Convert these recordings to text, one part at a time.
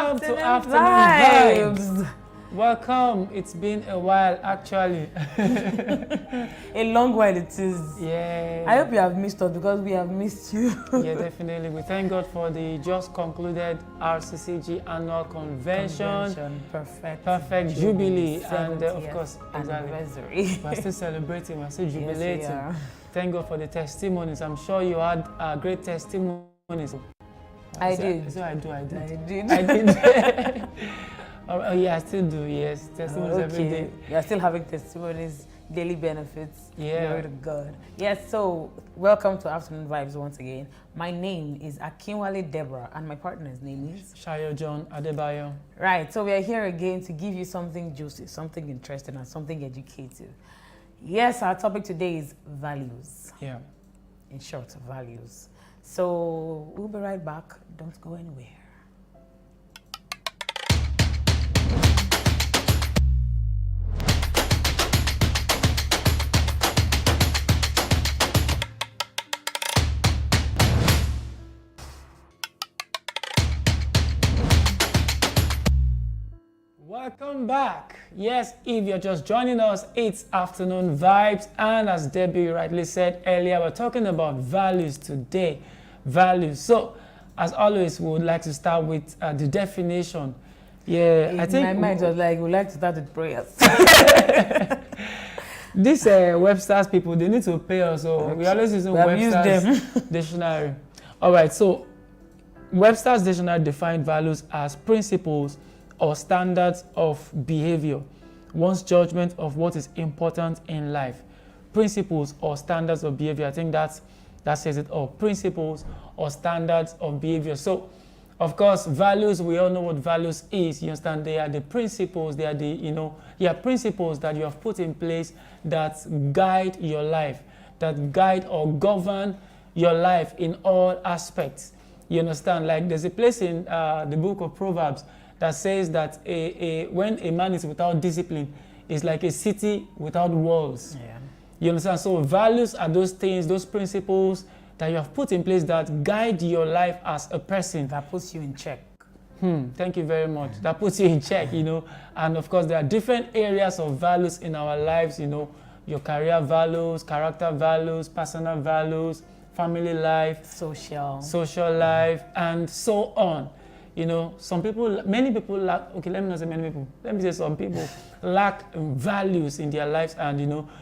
Welcome to Afternoon Vibes. Welcome. It's been a while, actually. A long while it is. Yeah. I hope you have missed us because we have missed you. Yeah, definitely. We thank God for the just concluded RCCG annual convention. Perfect jubilee. And of course, anniversary. We're still celebrating, we're still jubilating. Yes, thank God for the testimonies. I'm sure you had great testimonies. I did. So I did. I did. Oh yeah, I still do, yes. Testimonies every day. You're still having testimonies, daily benefits. Yeah. Glory to God. Yes, so welcome to Afternoon Vibes once again. My name is Akinwale Deborah and my partner's name is Shayo John Adebayo. Right, so we are here again to give you something juicy, something interesting and something educative. Yes, our topic today is values. Yeah. In short, values. So we'll be right back. Don't go anywhere. Welcome back. Yes, if you're just joining us, it's Afternoon Vibes, and as Debbie rightly said earlier, we're talking about values today. Values. So, as always, we would like to start with the definition. Yeah, I think my mind was like, we'd like to start with prayers. These Webster's people, they need to pay us, so we always use Webster's dictionary. All right, so Webster's dictionary defines values as principles or standards of behavior, one's judgment of what is important in life. Principles or standards of behavior, I think that says it all. Principles or standards of behavior. So, of course, values, we all know what values is. You understand? They are the principles, they are the, principles that you have put in place that guide your life, that guide or govern your life in all aspects. You understand? Like there's a place in the book of Proverbs that says that when a man is without discipline, it's like a city without walls. Yeah. You understand? So values are those things, those principles that you have put in place that guide your life as a person. That puts you in check. Thank you very much. That puts you in check, And of course, there are different areas of values in our lives, your career values, character values, personal values, family life, social life, and so on. Many people lack, okay, let me not say many people, let me say some people lack values in their lives, and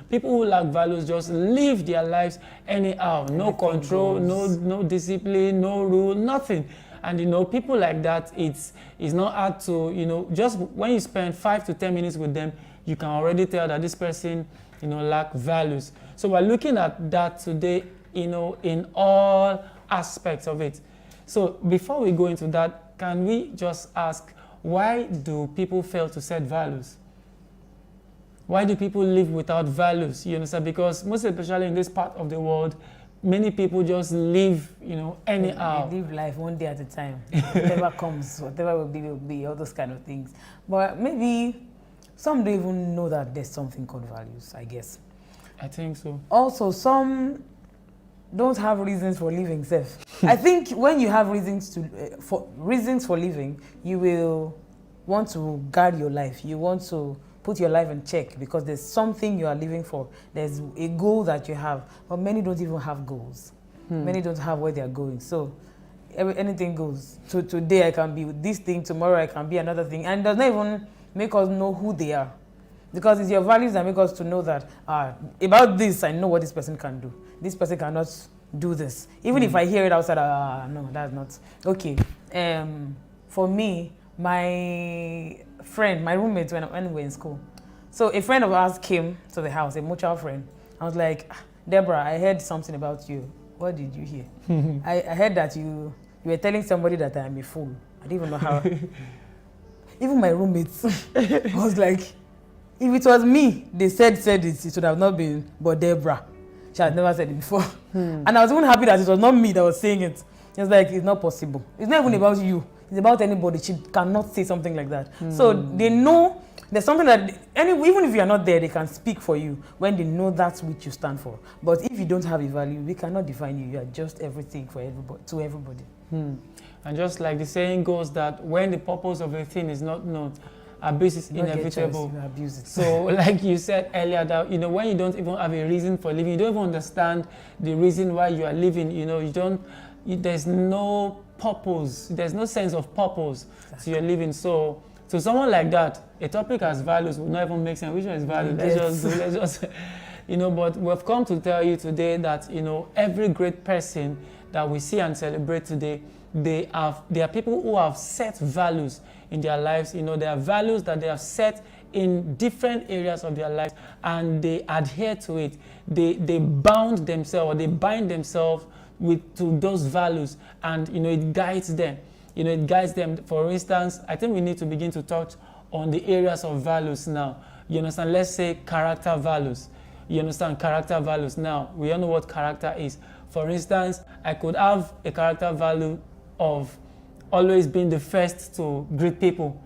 people who lack values just live their lives anyhow, no control, no discipline, no rule, nothing. And people like that, it's not hard to, just when you spend 5 to 10 minutes with them, you can already tell that this person, lack values. So we're looking at that today, in all aspects of it. So before we go into that, can we just ask, why do people fail to set values? Why do people live without values? You understand? Because most especially in this part of the world, many people just live, anyhow. They live life one day at a time. Whatever comes, whatever will be, all those kind of things. But maybe some don't even know that there's something called values, I guess. I think so. Also, some don't have reasons for living, Seth. I think when you have reasons for living, you will want to guard your life. You want to put your life in check because there's something you are living for. There's a goal that you have, but many don't even have goals. Many don't have where they are going. So anything goes. So today I can be with this thing, tomorrow I can be another thing, and it does not even make us know who they are. Because it's your values that make us to know that about this, I know what this person can do. This person cannot do this. Even if I hear it outside, no, that's not. Okay. For me, my friend, my roommate when we were in school. So a friend of ours came to the house, a mutual friend. I was like, Deborah, I heard something about you. What did you hear? I heard that you were telling somebody that I am a fool. I didn't even know how. Even my roommates, I was like, if it was me, they said it should have not been, but Deborah, she had never said it before. And I was even happy that it was not me that was saying it. It's like, it's not possible. It's not even about you. It's about anybody. She cannot say something like that. So they know there's something that, even if you are not there, they can speak for you when they know that's what you stand for. But if you don't have a value, we cannot define you. You are just everything for everybody, to everybody. And just like the saying goes that when the purpose of a thing is not known, abuse is You don't get inevitable. choice, you abuse it. So like you said earlier, that when you don't even have a reason for living, you don't even understand the reason why you are living, there's no purpose, there's no sense of purpose to your living. So to someone like that, a topic as values would not even make sense. Which one is value? Let's just but we've come to tell you today that every great person that we see and celebrate today, they are people who have set values in their lives. There are values that they have set in different areas of their lives, and they adhere to it. They bound themselves, or they bind themselves to those values, and it guides them. It guides them. For instance, I think we need to begin to touch on the areas of values now. You understand? Let's say character values. You understand? Character values. Now, we all know what character is. For instance, I could have a character value of always being the first to greet people.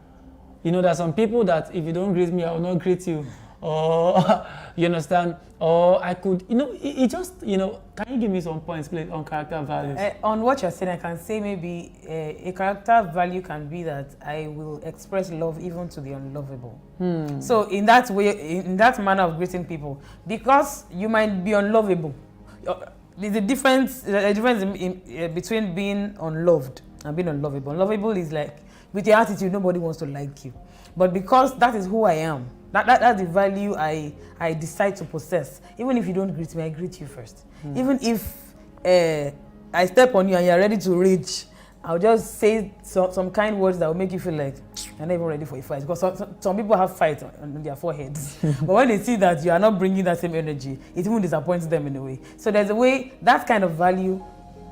There are some people that if you don't greet me, I will not greet you. Or, you understand? Or I could, it just, can you give me some points, please, on character values? On what you're saying, I can say maybe a character value can be that I will express love even to the unlovable. So in that way, in that manner of greeting people, because you might be unlovable, there's a difference between being unloved and being unlovable. Unlovable is like, with your attitude, nobody wants to like you. But because that is who I am, that's the value I decide to possess. Even if you don't greet me, I greet you first. Even if I step on you and you're ready to rage, I'll just say some kind words that will make you feel like you're not even ready for a fight. Because some people have fights on their foreheads. But when they see that you are not bringing that same energy, it even disappoints them in a way. So there's a way that kind of value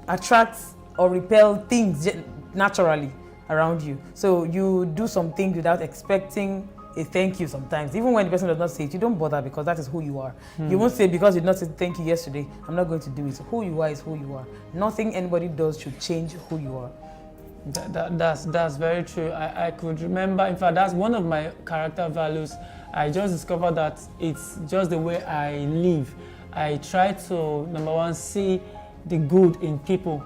attracts or repels things naturally around you. So you do some things without expecting a thank you sometimes. Even when the person does not say it, you don't bother because that is who you are. You won't say because you did not say thank you yesterday, I'm not going to do it. Who you are is who you are. Nothing anybody does should change who you are. That's very true. I could remember, in fact, that's one of my character values. I just discovered that it's just the way I live. I try to, number one, see the good in people.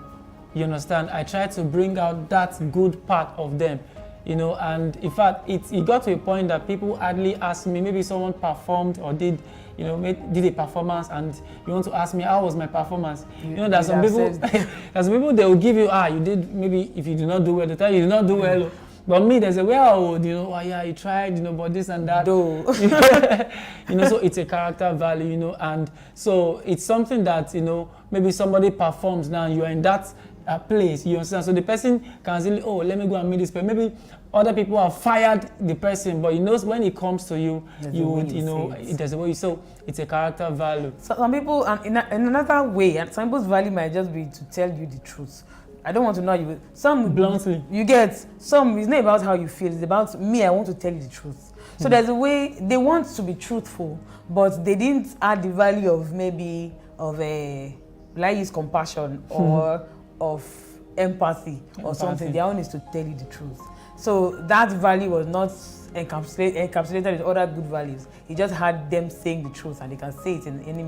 You understand? I try to bring out that good part of them. And in fact, it got to a point that people hardly ask me, maybe someone performed or did a performance, and you want to ask me, how was my performance? There's some people, they will give you, you did, maybe if you do not do well, they tell you did not do well. But me, there's a way I would, you tried, but this and that. So it's a character value, and so it's something that, maybe somebody performs now, you're in that place, you understand? So the person can say, let me go and meet this person. Maybe other people have fired the person, but when it comes to you, there's a way. So it's a character value. So some people, in another way, and some people's value might just be to tell you the truth. I don't want to know you. Some bluntly. You get some. It's not about how you feel. It's about me. I want to tell you the truth. So there's a way they want to be truthful, but they didn't add the value of maybe use compassion or of empathy or something. Their own is to tell you the truth. So that value was not encapsulated with other good values. It just had them saying the truth, and they can say it in any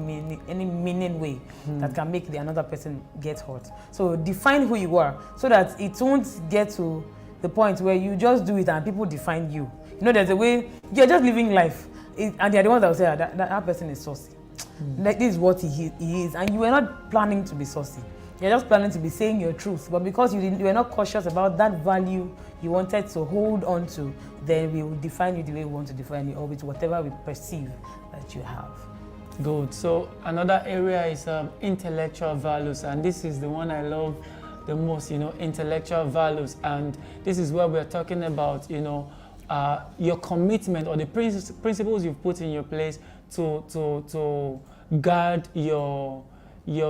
meaning way that can make another person get hurt. So define who you are so that it won't get to the point where you just do it and people define you. There's a way you're just living life, and they're the ones that will say that person is saucy. Like, this is what he is, and you were not planning to be saucy. You're just planning to be saying your truth, but because you were not cautious about that value you wanted to hold on to, then we will define you the way we want to define you, or with whatever we perceive that you have. Good. So another area is intellectual values, and this is the one I love the most. Intellectual values, and this is where we're talking about your commitment or the principles you've put in your place to guard your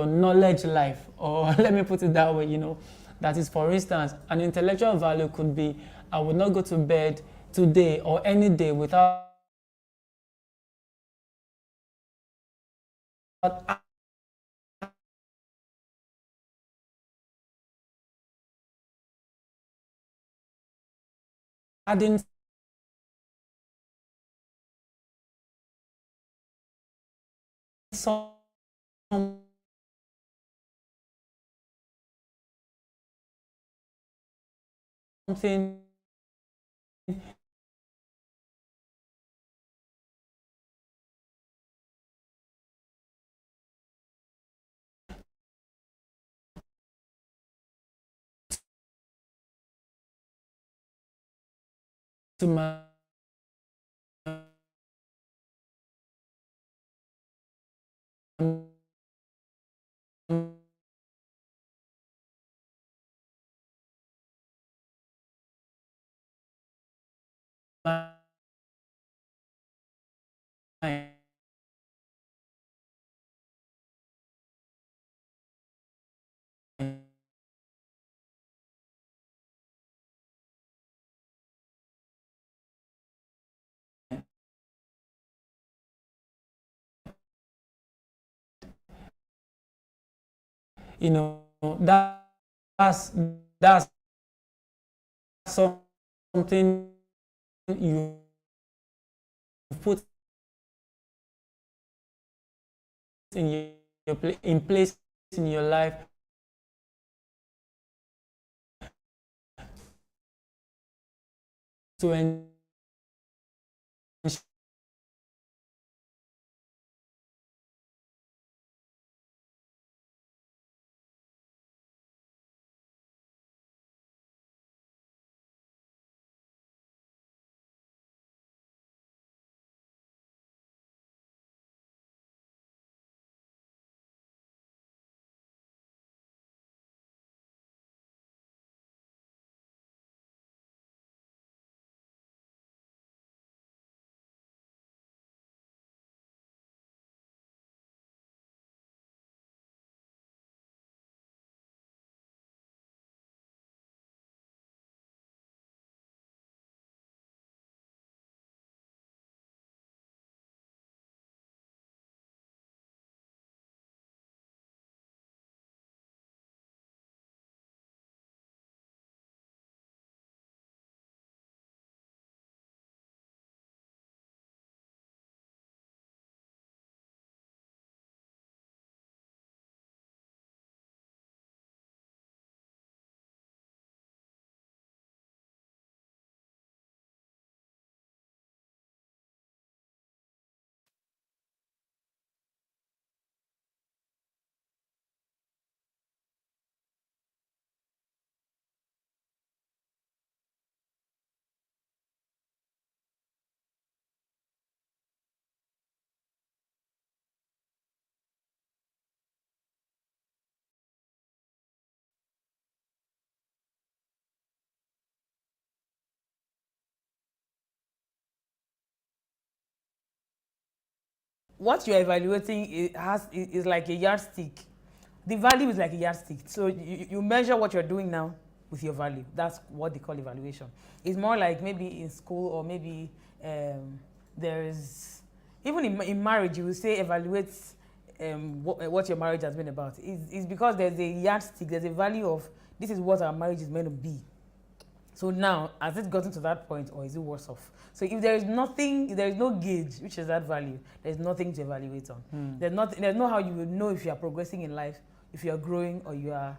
knowledge life, or let me put it that way. That is, for instance, an intellectual value could be, I would not go to bed today or any day without adding some something to my mind. You know, that's something you put in in place in your life to ensure What you're evaluating is like a yardstick. The value is like a yardstick. So you measure what you're doing now with your value. That's what they call evaluation. It's more like maybe in school, or maybe there's even in marriage you will say evaluate what your marriage has been about. It's because there's a yardstick, there's a value of this is what our marriage is meant to be. So now, has it gotten to that point, or is it worse off? So if there is nothing, if there is no gauge, which is that value, there's nothing to evaluate on. There's no how you will know if you are progressing in life, if you are growing, or you are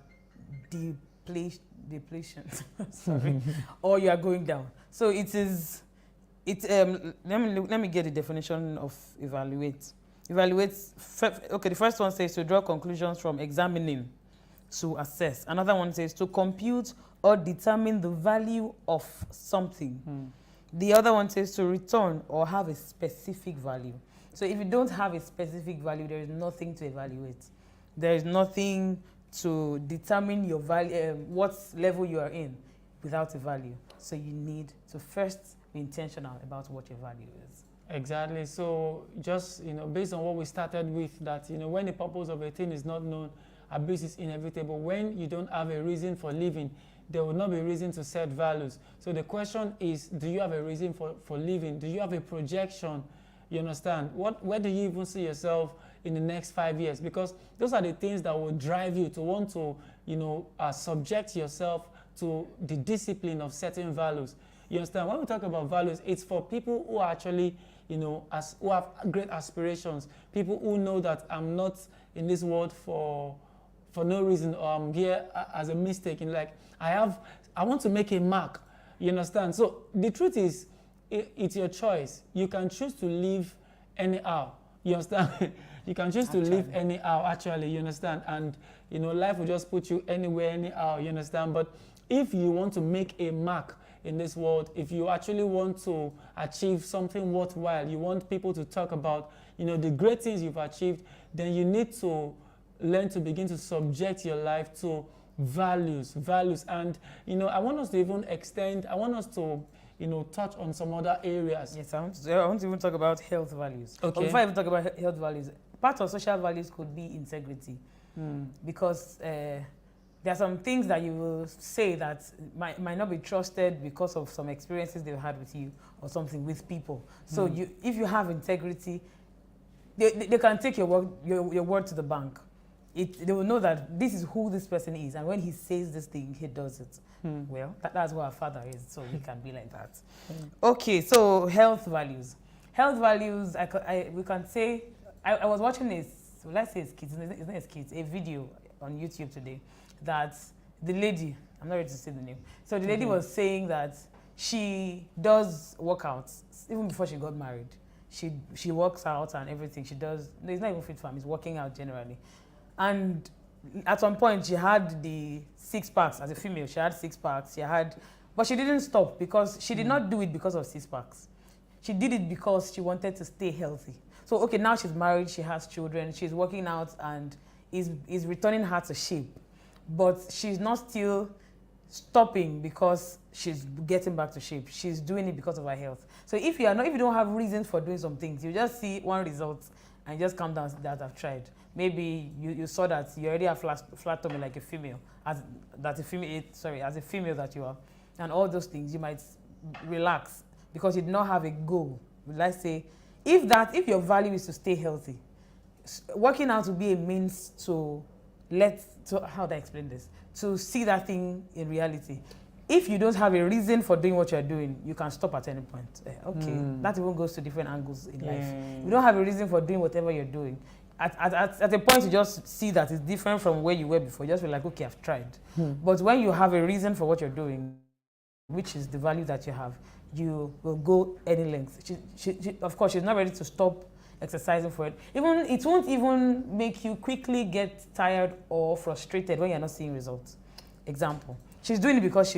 depletion, sorry, or you are going down. So it is, let me get the definition of evaluate. Evaluate, okay, the first one says to draw conclusions from examining, to assess. Another one says to compute or determine the value of something. The other one says to return or have a specific value. So if you don't have a specific value, there is nothing to evaluate. There is nothing to determine your value, what level you are in without a value. So you need to first be intentional about what your value is. Exactly. So just, based on what we started with, that, when the purpose of a thing is not known, abuse is inevitable. When you don't have a reason for living, there will not be a reason to set values. So the question is, do you have a reason for living? Do you have a projection? You understand? Where do you even see yourself in the next 5 years? Because those are the things that will drive you to want to, subject yourself to the discipline of certain values. You understand? When we talk about values, it's for people who are actually, who have great aspirations. People who know that I'm not in this world for no reason, or I'm here as a mistake. I have I want to make a mark. You understand? So the truth is, it's your choice. You can choose to live anyhow. You understand? You can choose to live anyhow, actually, you understand? And, you know, life will just put you anywhere, anyhow, you understand? But if you want to make a mark in this world, if you actually want to achieve something worthwhile, you want people to talk about, you know, the great things you've achieved, then you need to learn to begin to subject your life to values. And, you know, I want us to even extend, I want us to, you know, touch on some other areas. Yes, I want to even talk about health values. Okay. But before I even talk about health values, part of social values could be integrity. Because there are some things that you will say that might not be trusted because of some experiences they've had with you or something with people. So if you have integrity, they can take your word to the bank. They will know that this is who this person is, and when he says this thing, he does it. Well, that's what our father is, so he can be like that. Okay, so health values. Health values, we can say, I was watching this, let's say it's kids, it's not kids, a video on YouTube today that the lady, I'm not ready to say the name, so the lady was saying that she does workouts even before she got married. She works out and everything. She does, no, it's not even fit farm, it's working out generally. And at some point, she had the 6 packs as a female. She had 6 packs. But she didn't stop because she did not do it because of 6 packs. She did it because she wanted to stay healthy. So, okay, now she's married, she has children, she's working out and is returning her to shape. But she's not still stopping because she's getting back to shape. She's doing it because of her health. So if you don't have reasons for doing some things, you just see one result and just calm down that I've tried. Maybe you saw that you already have flat tummy like a female, as a female that you are, and all those things, you might relax because you did not have a goal. Let's say, if your value is to stay healthy, working out will be a means to how do I explain this? To see that thing in reality. If you don't have a reason for doing what you're doing, you can stop at any point. That even goes to different angles in life. You don't have a reason for doing whatever you're doing. At a point, you just see that it's different from where you were before. You just feel like, okay, I've tried. But when you have a reason for what you're doing, which is the value that you have, you will go any length. Of course, she's not ready to stop exercising for it. It won't even make you quickly get tired or frustrated when you're not seeing results. Example, she's doing it because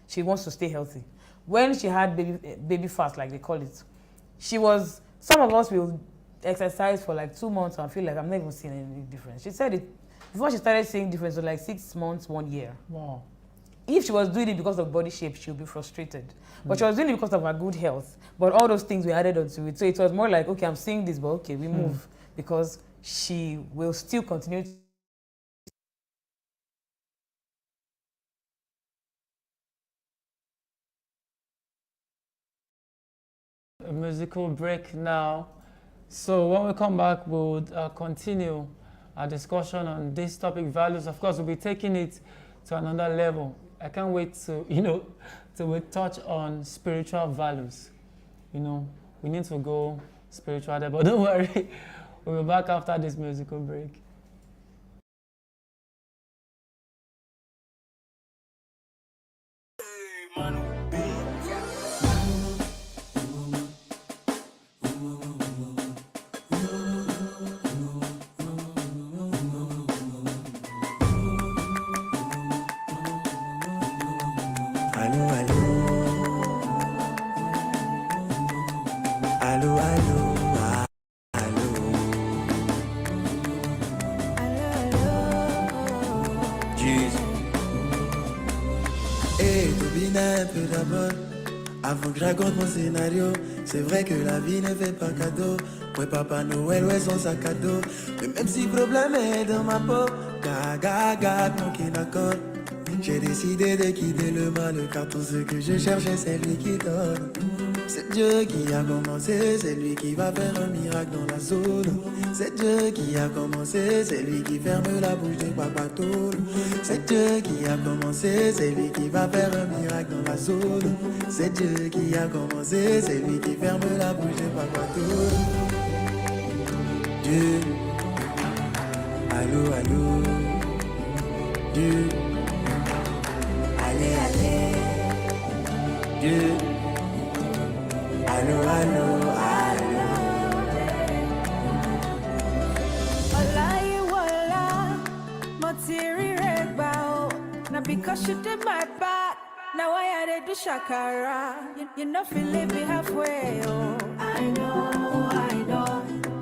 she wants to stay healthy. When she had baby fast, like they call it, some of us will exercise for like 2 months and feel like I'm not even seeing any difference. She said it before she started seeing difference, was like 6 months, 1 year. Wow. If she was doing it because of body shape, she would be frustrated. But she was doing it because of her good health. But all those things were added onto it. So it was more like, okay, I'm seeing this, but okay, we move. Because she will still continue a musical break now. So when we come back, we'll continue our discussion on this topic, values. Of course, we'll be taking it to another level. I can't wait to, we touch on spiritual values. We need to go spiritual there, but don't worry, we'll be back after this musical break. Avant que je raconte mon scénario, c'est vrai que la vie ne fait pas cadeau. Ouais, Papa Noël, ouais, son sac à dos. Mais même si le problème est dans ma peau, gaga, manqué d'accord. J'ai décidé de quitter le mal, car tout ce que je cherchais, c'est lui qui donne. C'est Dieu qui a commencé, c'est lui qui va faire un miracle dans la zone. C'est Dieu qui a commencé, c'est lui qui ferme la bouche de Papa Toul. C'est Dieu qui a commencé, c'est lui qui va faire un miracle dans la zone. C'est Dieu qui a commencé, c'est lui qui ferme la bouche de Papa Toul. Dieu, allô, allô, Dieu, allez, allez. Because you did my back. Now I had to do shakara. You know, feel leave me halfway, oh. I know.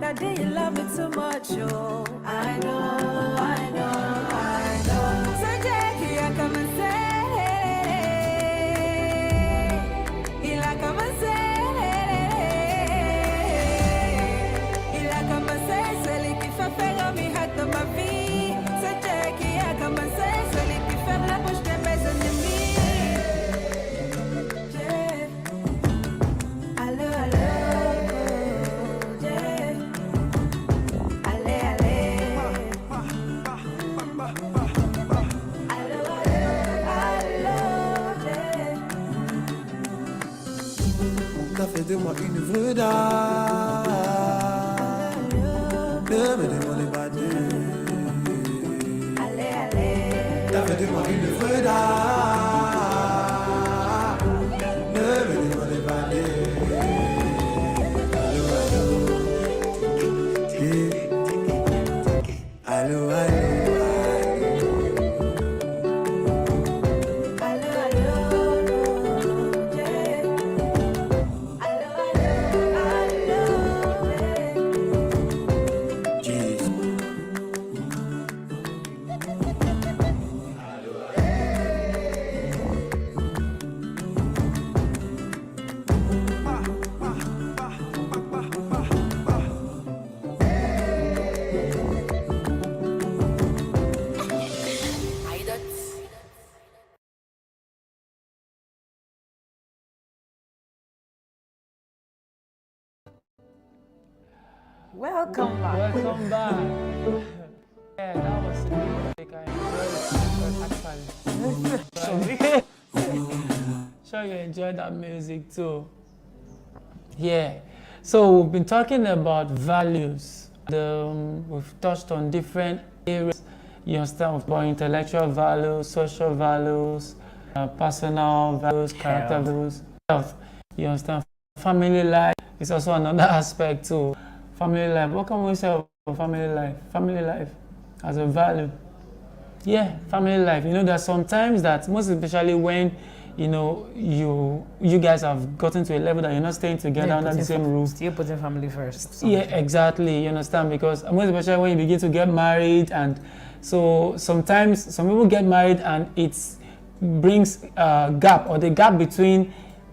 That day you love me too much, oh. I know. So Jackie, I come and say, il a commencé. Il a commencé, celui qui fait faire mi hack de ma vie. C'est Jackie, a commencé, celui qui ferme la bouche de mes ennemis. Allô, allez, Ça fait de moi une vraie dame. Ne me demandez pas de. Ça fait de moi une vraie dame. Ne me demandez pas de. Allô, Welcome back. Welcome back. Yeah, that was the music. I enjoyed it actually. Sure you enjoyed that music too. Yeah. So we've been talking about values. We've touched on different areas. You understand about intellectual values, social values, personal values, character values, health. You understand? Family life is also another aspect too. Family life. What can we say about family life? Family life as a value. Yeah, family life. You know, there's sometimes that, most especially when, you know, you guys have gotten to a level that you're not staying together under the same roof. Still putting family first. Yeah, exactly. You understand? Because most especially when you begin to get married, and so sometimes some people get married and it brings a gap, or the gap between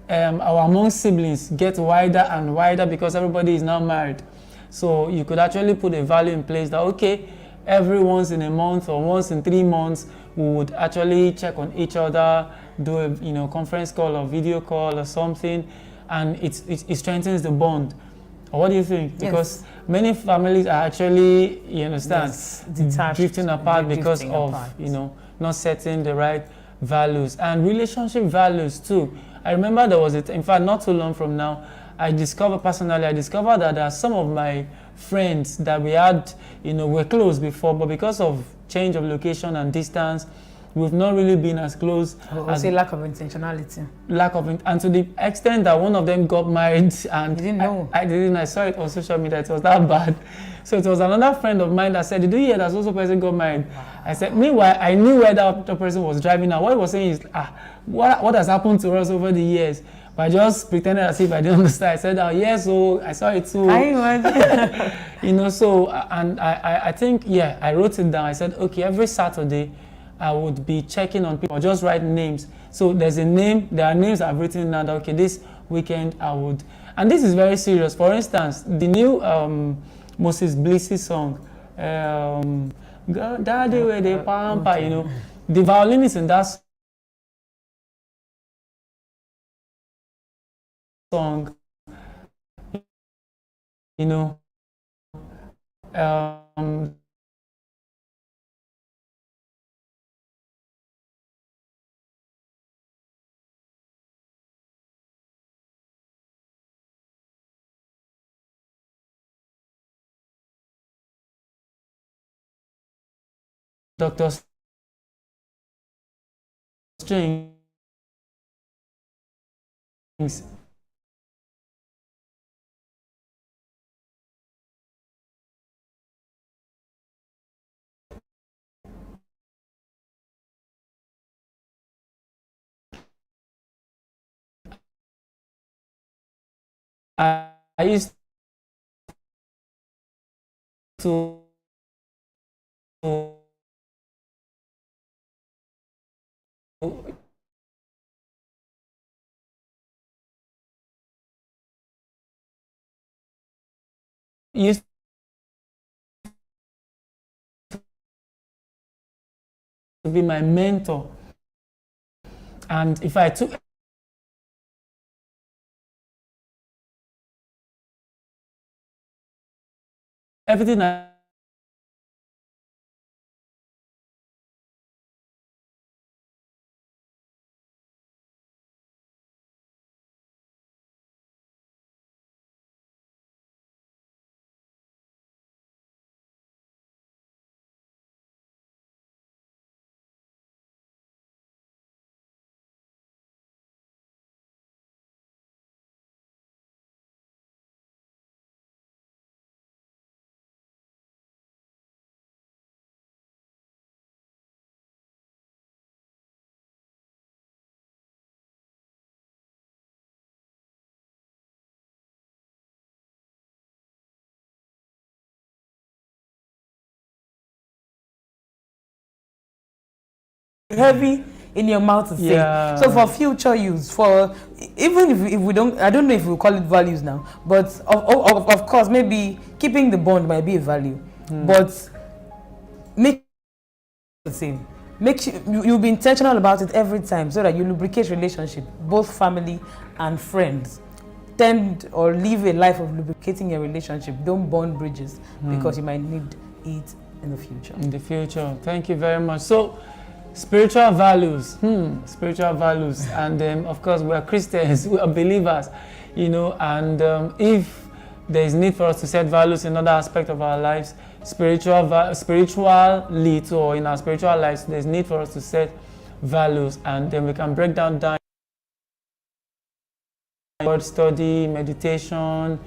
our among siblings gets wider and wider because everybody is now married. So you could actually put a value in place that, okay, every once in a month or once in 3 months, we would actually check on each other, do a conference call or video call or something, and it strengthens the bond. Or what do you think? Yes. Because many families are actually, you understand, detached, drifting apart because drifting of apart. not setting the right values and relationship values too. I remember there was in fact not too long from now, I discovered that there are some of my friends that we had, were close before, but because of change of location and distance, we've not really been as close. Or say lack of intentionality. And to the extent that one of them got married, and you didn't know. I didn't. I saw it on social media. It was that bad. So it was another friend of mine that said, "Did you hear that also person got married?" Wow. I said, meanwhile, I knew where that other person was driving now. What he was saying is, what has happened to us over the years? But I just pretended as if I didn't understand. I said, "Oh yes, so I saw it too." I imagine. So and I think, yeah, I wrote it down. I said, okay, every Saturday I would be checking on people, just write names. So there are names I've written down that, okay, this weekend I would, and this is very serious. For instance, the new Moses Blissy song, Daddy where they pamper, okay. The violinist in that song, Dr. Strings I used to used to be my mentor, and if I took everything heavy in your mouth to say. Yeah. So for future use, for even if we don't, I don't know if we call it values now, but of course maybe keeping the bond might be a value, but make the same. Make sure you'll be intentional about it every time so that you lubricate relationship, both family and friends. Tend or live a life of lubricating your relationship. Don't burn bridges because you might need it in the future. in the future. Thank you very much. So, spiritual values, spiritual values, and of course we are Christians, we are believers, you know, and if there is need for us to set values in other aspects of our lives, spiritually too, or in our spiritual lives, there's need for us to set values, and then we can break down word study, meditation,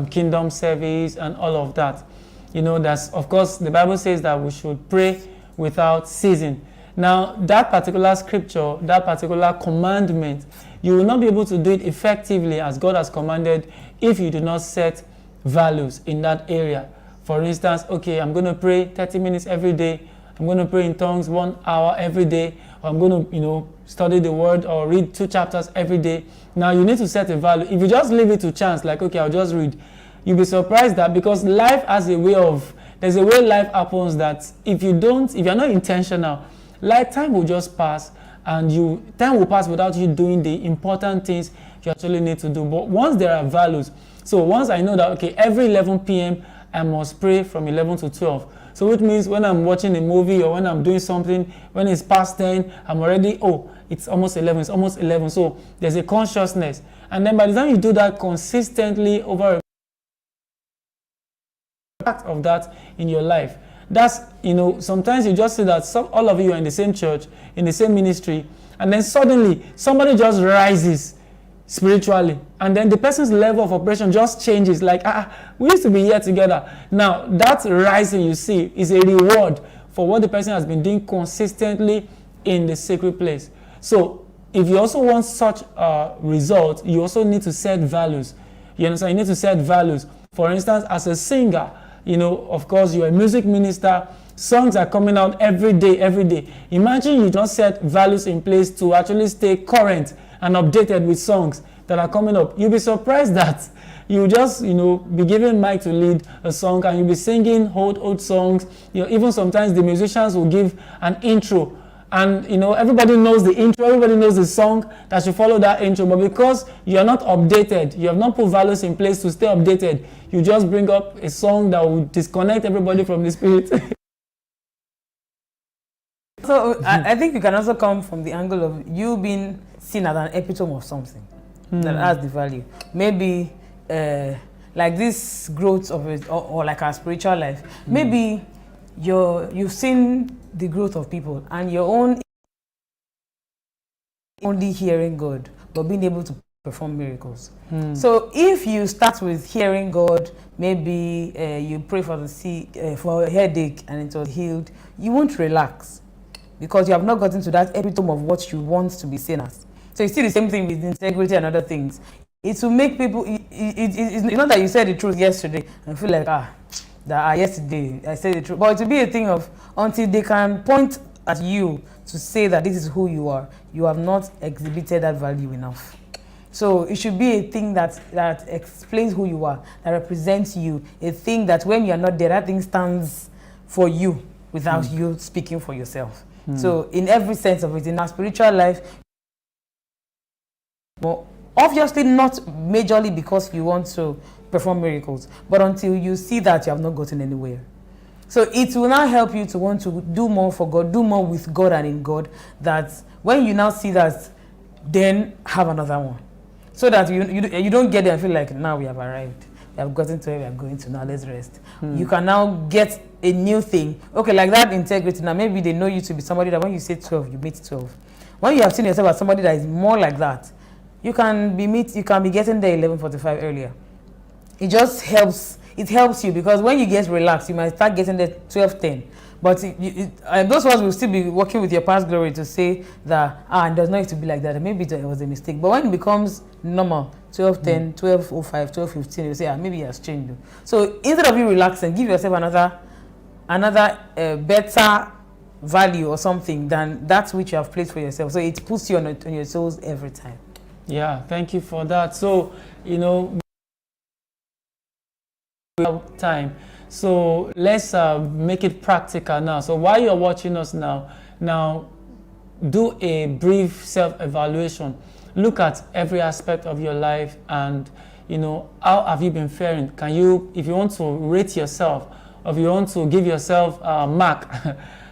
kingdom service, and all of that. You know, that's, of course, the Bible says that we should pray without ceasing. Now, that particular scripture, that particular commandment, you will not be able to do it effectively as God has commanded if you do not set values in that area. For instance, okay, I'm going to pray 30 minutes every day. I'm going to pray in tongues 1 hour every day. Or I'm going to, you know, study the word or read 2 chapters every day. Now, you need to set a value. If you just leave it to chance, like, okay, I'll just read, you'll be surprised that because life has a way of, there's a way life happens that if you're not intentional, time will just pass, and time will pass without you doing the important things you actually need to do. But once there are values, so once I know that, okay, every 11 p.m. I must pray from 11 to 12. So which means when I'm watching a movie or when I'm doing something, when it's past 10, I'm already, it's almost 11, it's almost 11. So there's a consciousness. And then by the time you do that consistently over a part of that in your life, that's, you know, sometimes you just see that all of you are in the same church, in the same ministry, and then suddenly somebody just rises spiritually, and then the person's level of operation just changes, like, we used to be here together. Now, that rising you see is a reward for what the person has been doing consistently in the sacred place. So, if you also want such result, you also need to set values. You understand? You need to set values. For instance, as a singer, you know, of course, you're a music minister, songs are coming out every day, every day. Imagine you just set values in place to actually stay current and updated with songs that are coming up. You'll be surprised that you just, you know, be given mic to lead a song and you'll be singing old songs. You know, even sometimes the musicians will give an intro, and, you know, everybody knows the intro, everybody knows the song that should follow that intro, but because you're not updated, you have not put values in place to stay updated, you just bring up a song that will disconnect everybody from the spirit. So I think you can also come from the angle of you being seen as an epitome of something that has the value. Maybe like this growth of it, or like our spiritual life. Maybe you've seen the growth of people and your own only hearing God, but being able to perform miracles. So if you start with hearing God, maybe you pray for for a headache and it was healed, you won't relax because you have not gotten to that epitome of what you want to be seen as. So you see the same thing with integrity and other things. it will make people, it's not that you said the truth yesterday and feel like, yesterday I said the truth. But it will be a thing of, until they can point at you to say that this is who you have not exhibited that value enough. So it should be a thing that explains who you are, that represents you, a thing that when you're not there, that thing stands for you without you speaking for yourself. So in every sense of it, in our spiritual life, well, obviously not majorly because you want to perform miracles, but until you see that, you have not gotten anywhere. So it will now help you to want to do more for God, do more with God and in God, that when you now see that, then have another one. So that you don't get there and feel like, now we have arrived. We have gotten to where we are going to, now let's rest. You can now get a new thing. Okay, like that integrity. Now maybe they know you to be somebody that when you say 12, you meet 12. When you have seen yourself as somebody that is more like that, you can be getting there 11:45 earlier. It just helps. It helps you because when you get relaxed, you might start getting there 12:10. But and those ones will still be working with your past glory to say that it does not have to be like that. Maybe it was a mistake. But when it becomes normal, 12:10, 12:05, 12:15, you say maybe it has changed. So instead of you relaxing, give yourself another better value or something than that which you have placed for yourself. So it puts you on your toes every time. Yeah, thank you for that. So, time. So let's make it practical now. So while you're watching us now do a brief self-evaluation. Look at every aspect of your life and, how have you been faring? Can you, if you want to rate yourself, or if you want to give yourself a mark,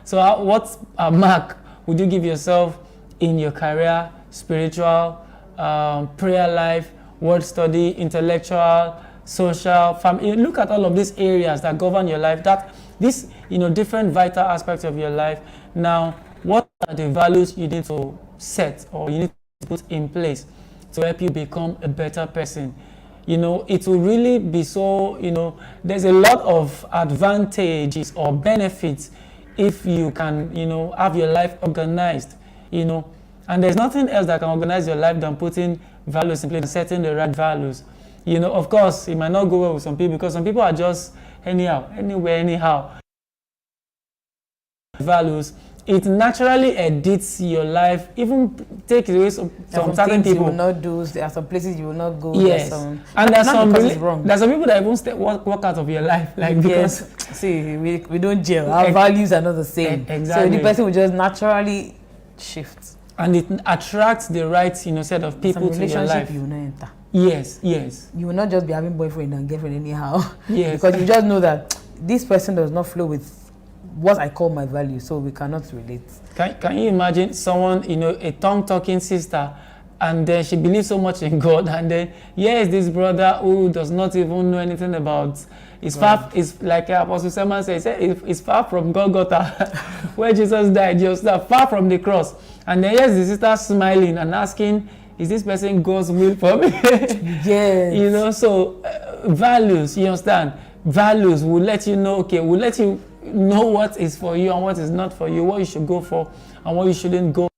so what mark would you give yourself in your career, spiritual, prayer life, word study, intellectual, social, family? Look at all of these areas that govern your life, that these different vital aspects of your life. Now, what are the values you need to set or you need to put in place to help you become a better person? It will really be so, there's a lot of advantages or benefits if you can, have your life organized, and there's nothing else that can organize your life than putting values in place and setting the right values. Of course, it might not go well with some people because some people are just anyhow, anywhere, anyhow. Values, it naturally edits your life, even take away some certain people. You will not do, there are some places you will not go. Yes, and there's some people that won't walk out of your life, like because see, we don't gel. Our values are not the same. Exactly. So the person will just naturally shift. And it attracts the right, set of people to your life. You will not enter. Yes. You will not just be having boyfriend and girlfriend anyhow. Yes. Because you just know that this person does not flow with what I call my value, so we cannot relate. Can you imagine someone, a tongue-talking sister, and then she believes so much in God, and then here's this brother who does not even know anything about. It's like Apostle Simon says, it's far from Golgotha, where Jesus died, just far from the cross. And then here's the sister smiling and asking, is this person God's will for me? Yes. So values, you understand? Values will let you know, will let you know what is for you and what is not for you, what you should go for and what you shouldn't go.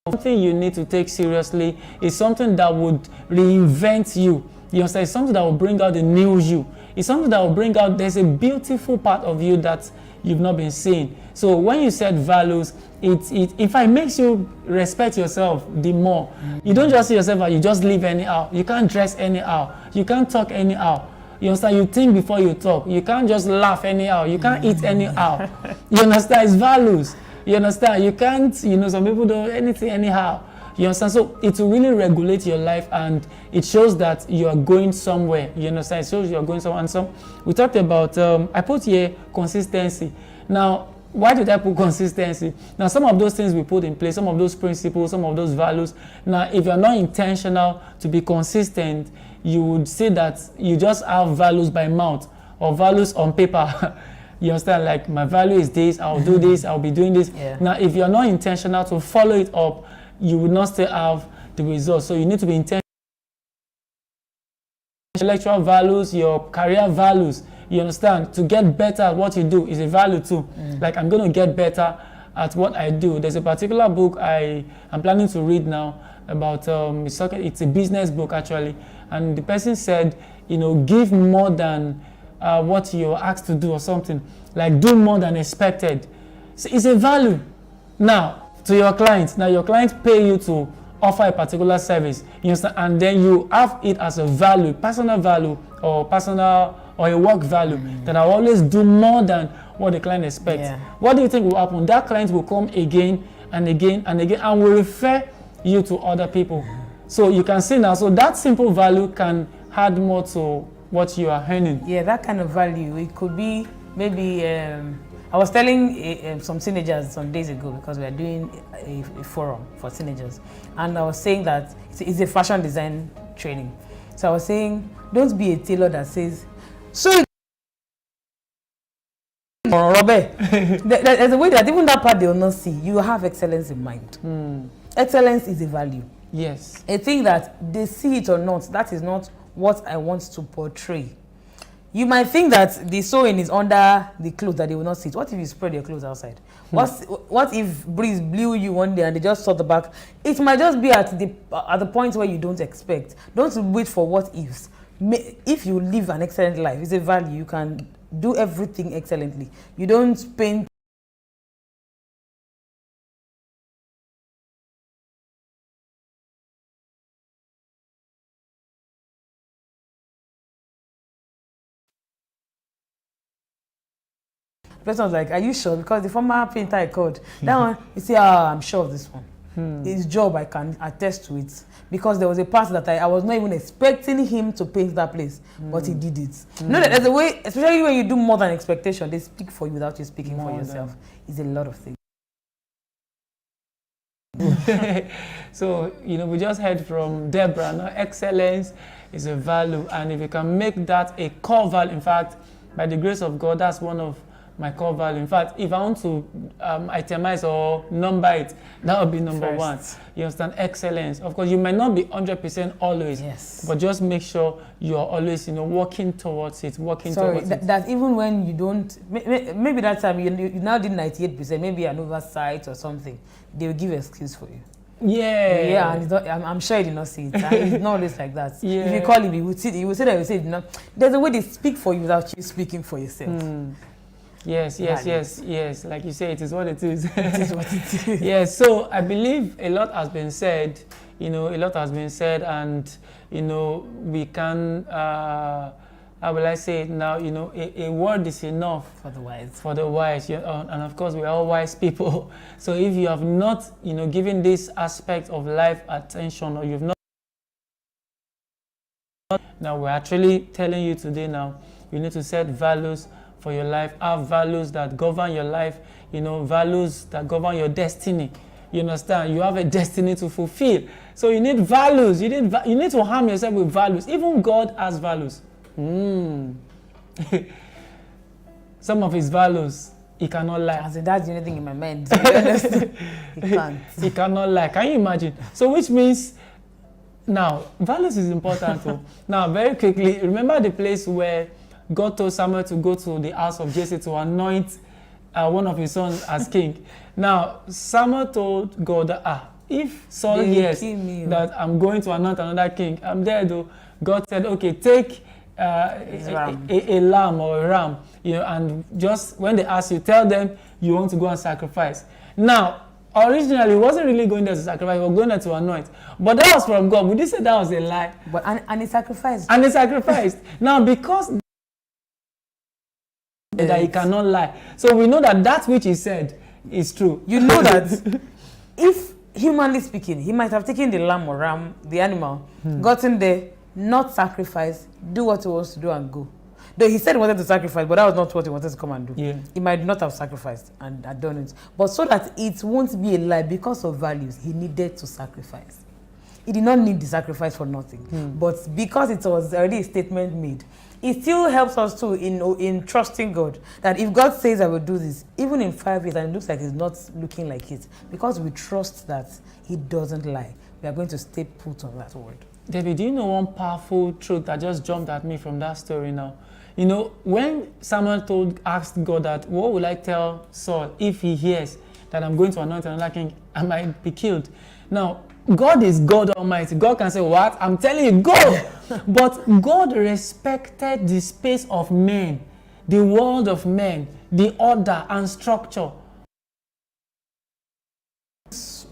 Something you need to take seriously is something that would reinvent you. You understand? It's something that will bring out the new you. It's something that will bring out, there's a beautiful part of you that you've not been seeing. So when you set values, it in fact makes you respect yourself the more. You don't just see yourself and you just live anyhow. You can't dress anyhow. You can't talk anyhow. You understand? You think before you talk. You can't just laugh anyhow. You can't eat anyhow. You understand? It's values. You understand? You can't, some people do anything anyhow. You understand? So it will really regulate your life and it shows that you are going somewhere. You understand? It shows you are going somewhere. And so we talked about, I put here consistency. Now, why did I put consistency? Now, some of those things we put in place, some of those principles, some of those values. Now, if you're not intentional to be consistent, you would say that you just have values by mouth or values on paper. You understand? Like, my value is this, I'll do this, I'll be doing this. Yeah. Now, if you're not intentional to follow it up, you will not still have the results. So you need to be intentional. Intellectual values, your career values, you understand? To get better at what you do is a value too. Like, I'm going to get better at what I do. There's a particular book I am planning to read now it's a business book actually, and the person said, give more than what you're asked to do or something, like do more than expected. So it's a value. Now, to your clients, your clients pay you to offer a particular service, you understand, and then you have it as a value, personal value or a work value, that I always do more than what the client expects. Yeah. What do you think will happen? That client will come again and again and again and will refer you to other people. So you can see now, so that simple value can add more to what you are earning. Yeah, that kind of value. It could be maybe, I was telling some teenagers some days ago, because we are doing a forum for teenagers, and I was saying that it's a fashion design training. So I was saying, don't be a tailor that says, so or Robert. There's a way that even that part they will not see. You have excellence in mind. Excellence is a value. Yes. A thing that they see it or not, that is not what I want to portray. You might think that the sewing is under the clothes, that they will not see it. What if you spread your clothes outside? What if breeze blew you one day and they just saw the back? It might just be at the point where you don't expect. Don't wait for what ifs. If you live an excellent life, it's a value. You can do everything excellently. You don't paint. The person was like, are you sure? Because the former painter I called, that one, you say, I'm sure of this one. His job, I can attest to it. Because there was a part that I was not even expecting him to paint that place, but he did it. You know that there's a way, especially when you do more than expectation, they speak for you without you speaking for yourself. It's a lot of things. So, we just heard from Deborah. Now, excellence is a value, and if you can make that a core value, in fact, by the grace of God, that's one of my core value. In fact, if I want to itemize or number it, that would be number one. You understand? Excellence. Of course, you might not be 100% always, but just make sure you're always, working towards it, that even when you don't, maybe that time you now did 98%, maybe an oversight or something, they will give excuse for you. Yeah, and it's not, I'm sure you did not see it. It's not always like that. If you call him, he would say that you say, there's a way they speak for you without you speaking for yourself. Yes. Like you say, it is what it is. It is what it is. Yes. So I believe a lot has been said. And we can. How will I say it now? A word is enough for the wise. For the wise, and of course, we are all wise people. So if you have not, given this aspect of life attention, or you've not, now we're actually telling you today. Now you need to set values for your life, have values that govern your life, values that govern your destiny. You understand? You have a destiny to fulfill. So you need values. You need to arm yourself with values. Even God has values. Some of his values, he cannot lie. As in, that's the only thing in my mind. To be honest, he can't. He cannot lie. Can you imagine? So which means, now, values is important too. Now, very quickly, remember the place where God told Samuel to go to the house of Jesse to anoint one of his sons as king. Now, Samuel told God that, if Saul hears that I'm going to anoint another king, I'm there though. God said, okay, take a lamb or a ram, and just when they ask you, tell them you want to go and sacrifice. Now, originally, he wasn't really going there to sacrifice, he was going there to anoint. But that was from God. Would you say that was a lie? But and he sacrificed. And he sacrificed. Now, because that he cannot lie. So we know that which he said is true. You know that if, humanly speaking, he might have taken the lamb or ram, the animal, gotten there, not sacrifice, do what he wants to do and go. Though he said he wanted to sacrifice, but that was not what he wanted to come and do. Yeah. He might not have sacrificed and had done it. But so that it won't be a lie, because of values, he needed to sacrifice. He did not need the sacrifice for nothing. But because it was already a statement made, it still helps us too in trusting God. That if God says I will do this, even in 5 years, and it looks like it's not looking like it, because we trust that he doesn't lie, we are going to stay put on that word. David, do you know one powerful truth that just jumped at me from that story now? When Samuel asked God that, what will I tell Saul if he hears that I'm going to anoint another king, I might be killed? Now, God is God Almighty. God can say, what? I'm telling you, go. But God respected the space of men, the world of men, the order and structure.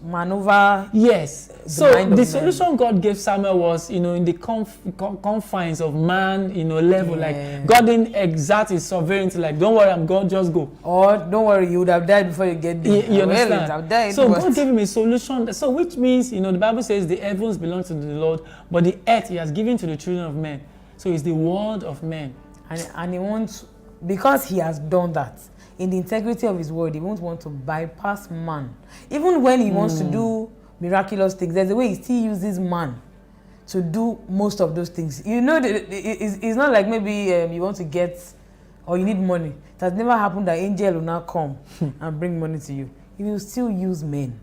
Maneuver. Yes. The So mind of the man. solution God gave Samuel was, in the confines of man, level. Yeah. Like God didn't exert his sovereignty. Like, don't worry, I'm God, just go. Or don't worry, you would have died before you get there. You understand? Well, have died, So but God gave him a solution. So which means, the Bible says the heavens belong to the Lord, but the earth he has given to the children of men. So it's the world of men. and he wants, because he has done that, in the integrity of his word, he won't want to bypass man. Even when he wants to do miraculous things, there's a way he still uses man to do most of those things. It's not like maybe you want to get, or you need money. It has never happened that angel will now come and bring money to you. He will still use men.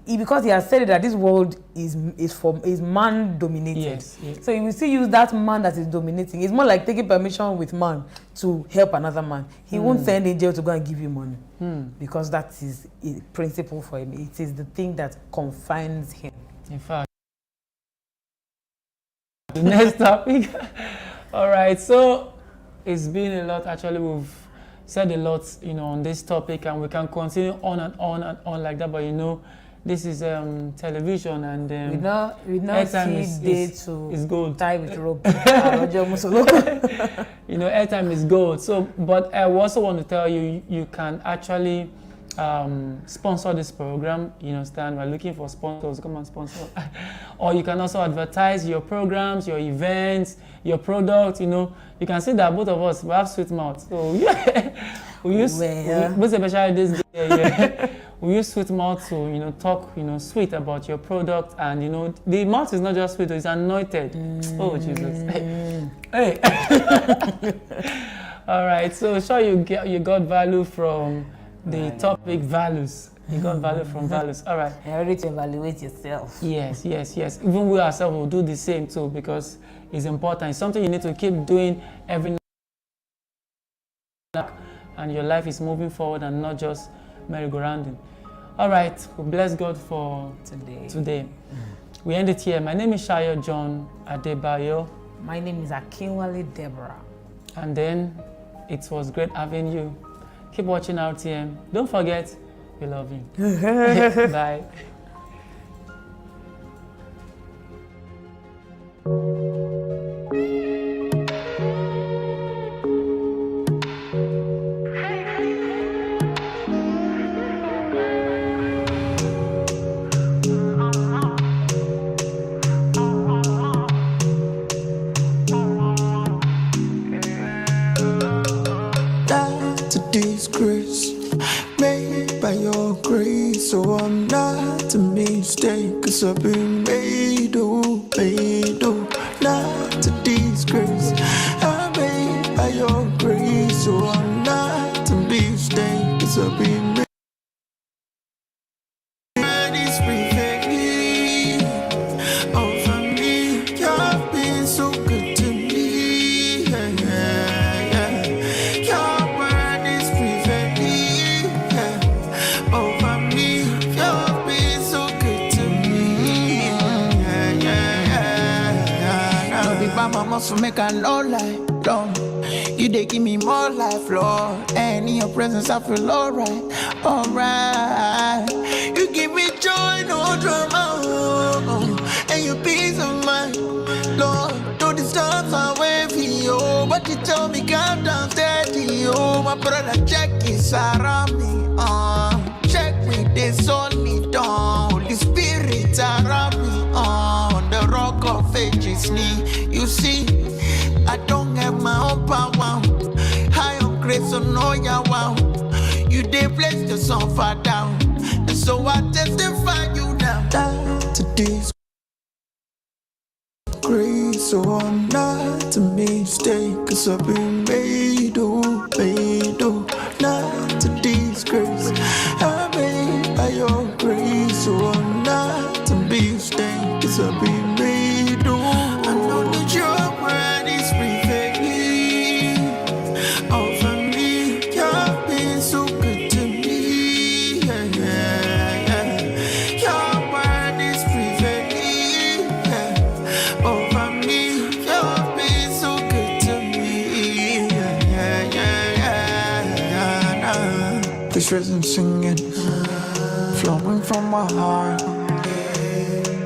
Because he has said that this world is man dominated. Yes. So he will still use that man that is dominating. It's more like taking permission with man to help another man. He won't send angel to go and give you money because that is a principle for him. It is the thing that confines him. In fact, the next topic. All right. So it's been a lot. Actually, we've said a lot, on this topic, and we can continue on and on and on like that. But this is television, and We not airtime see day to is gold. tie with rope. Airtime is gold. So, but I also want to tell you, you can actually sponsor this program. You understand? We're looking for sponsors. Come and sponsor. Or you can also advertise your programs, your events, your products. You can see that both of us, we have sweet mouth. So we use, most especially this day, we use sweet mouth to talk sweet about your product, and the mouth is not just sweet, it's anointed. Oh Jesus. Hey. All right, so sure you got value from the topic values. You got value from values. All right. You're ready to evaluate yourself. Yes. Even we ourselves will do the same too, because it's important. It's something you need to keep doing every night, and your life is moving forward and not just merry-go-rounding. All right, we bless God for today. We end it here. My name is Shayo John Adebayo. My name is Akinwale Deborah. And then it was great having you. Keep watching RTM. Don't forget, we love you. Bye. That's a disgrace made by your grace. So I'm not a mistake, 'cause I've been made, not a disgrace. I'm made by your grace. So I'm not a mistake, 'cause I've been made. It's perfectly over me. You've been so good to me. Yeah. Your word is perfectly over me. You've been so good to me. Yeah. No be by my muscle, make I no lie. Don't you they give me more life, Lord. And in your presence, I feel alright. You give me joy, no drama. And your peace of mind, Lord. Though the storms are wavy, but you tell me calm down steady, my brother, check is around me. Check me, they sold me down. Holy Spirit around me. On the rock of ages knee. You see, I don't have my own power. High on grace, so no ya wow. You did bless the song far down. And so I testify you now. To this grace, so I'm not a mistake, 'cause I've been made, not to disgrace. I'm made by your grace, so I'm not a mistake, 'cause I've been made, I know that your word is perfectly over me. You've been so good to me. Yeah. Your word is perfect. This rhythm singing, flowing from my heart.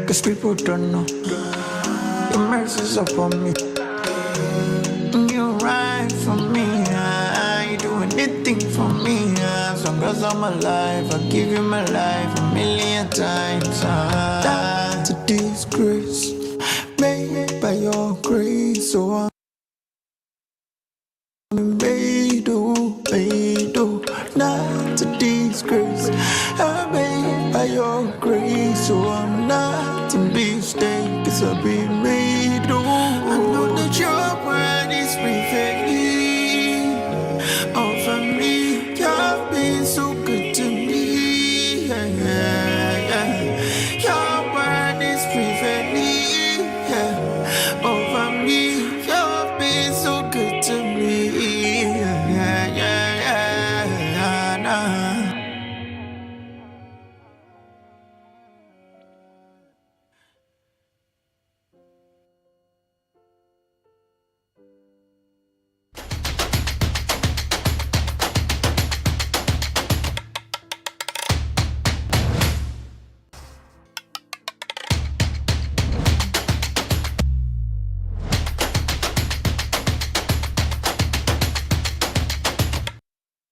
Cause people don't know your mercy's upon me. You're right for me, you do anything for me. As long as I'm alive, I give you my life 1,000,000 times. To disgrace,